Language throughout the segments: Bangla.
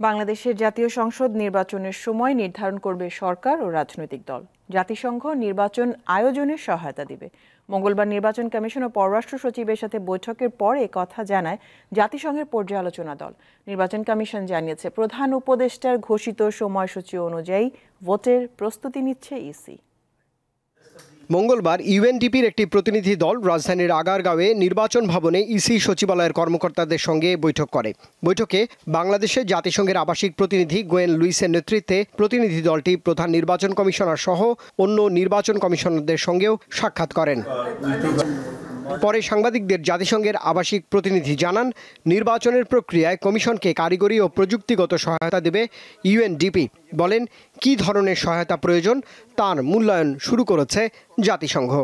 বাংলাদেশের জাতীয় সংসদ নির্বাচনের সময় নির্ধারণ করবে সরকার ও রাজনৈতিক দল। জাতিসংঘ নির্বাচন আয়োজনে সহায়তা দিবে। মঙ্গলবার নির্বাচন কমিশন ও পররাষ্ট্র সচিবের সাথে বৈঠকের পর কথা জানায় জাতিসংঘের পর্যালোচনা দল। নির্বাচন কমিশন জানিয়েছে, প্রধান উপদেষ্টার ঘোষিত সময়সূচি অনুযায়ী ভোটের প্রস্তুতি নিচ্ছে ইসি। মঙ্গলবার ইউএনডিপির একটি প্রতিনিধি দল রাজধানীর আগারগাঁওয়ে নির্বাচন ভবনে ইসি সচিবালয়ের কর্মকর্তাদের সঙ্গে বৈঠক করে। বৈঠকে বাংলাদেশের জাতিসংঘের আবাসিক প্রতিনিধি গোয়েন লুইসের নেতৃত্বে প্রতিনিধি দলটি প্রধান নির্বাচন কমিশনার সহ অন্য নির্বাচন কমিশনারদের সঙ্গেও সাক্ষাৎ করেন। পরে সাংবাদিকদের জাতিসংঘের আবাসিক প্রতিনিধি জানান, নির্বাচনের প্রক্রিয়ায় কমিশনকে কারিগরি ও প্রযুক্তিগত সহায়তা দেবে ইউএনডিপি। বলেন, কী ধরনের সহায়তা প্রয়োজন তার মূল্যায়ন শুরু করেছে জাতিসংঘ।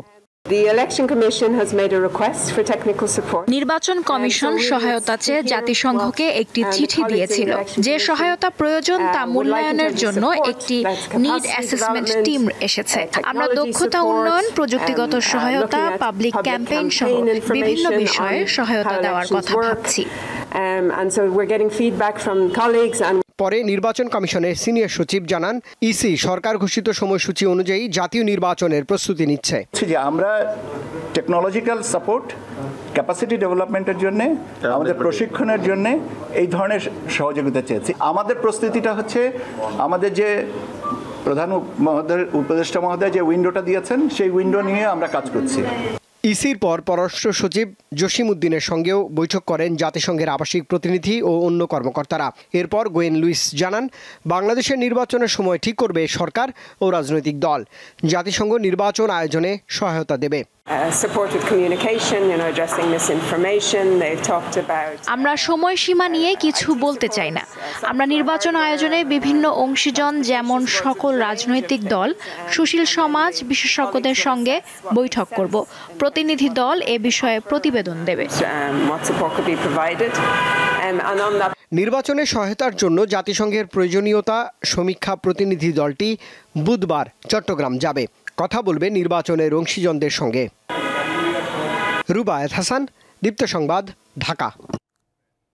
নির্বাচন কমিশন সহায়তা চেয়ে জাতিসংঘকে একটি চিঠি দিয়েছিল। যে সহায়তা প্রয়োজন তা মূল্যায়নের জন্য একটি নিড অ্যাসেসমেন্ট টিম এসেছে। আমরা দক্ষতা উন্নয়ন, প্রযুক্তিগত সহায়তা, পাবলিক ক্যাম্পেইন সহ বিভিন্ন বিষয়ে সহায়তা দেওয়ার কথা ভাবছি। পরে নির্বাচন কমিশনের সিনিয়র সচিব জানান, ইসি সরকার ঘোষিত সময়সূচি অনুযায়ী জাতীয় নির্বাচনের প্রস্তুতি নিচ্ছে। আমরা টেকনোলজিক্যাল সাপোর্ট, ক্যাপাসিটি ডেভেলপমেন্টের জন্য, আমাদের প্রশিক্ষণের জন্য এই ধরনের সহযোগিতা চেয়েছি। আমাদের প্রস্তুতিটা হচ্ছে, আমাদের যে প্রধান উপদেষ্টা মহোদয় যে উইন্ডোটা দিয়েছেন সেই উইন্ডো নিয়ে আমরা কাজ করছি। ইসির পর পররাষ্ট্র সচিব জসিম উদ্দিনের সঙ্গেও বৈঠক করেন জাতিসংঘের আবাসিক প্রতিনিধি ও অন্য কর্মকর্তারা। এরপর গোয়েন লুইস জানান, বাংলাদেশের নির্বাচনের সময় ঠিক করবে সরকার ও রাজনৈতিক দল। জাতিসংঘ নির্বাচন আয়োজনে সহায়তা দেবে। আমরা সময়সীমা নিয়ে কিছু বলতে চাই না। আমরা নির্বাচন আয়োজনে বিভিন্ন অংশীজন যেমন সকল রাজনৈতিক দল, সুশীল সমাজ, বিশেষজ্ঞদের সঙ্গে বৈঠক করব। প্রতিনিধি দল এ বিষয়ে প্রতিবেদন দেবে। নির্বাচনে সহায়তার জন্য জাতিসংঘের প্রয়োজনীয়তা সমীক্ষা প্রতিনিধি দলটি বুধবার চট্টগ্রাম যাবে। কথা বলবে নির্বাচনের অংশীজনদের সঙ্গে। রুবায়েত হাসান, দীপ্ত সংবাদ, ঢাকা।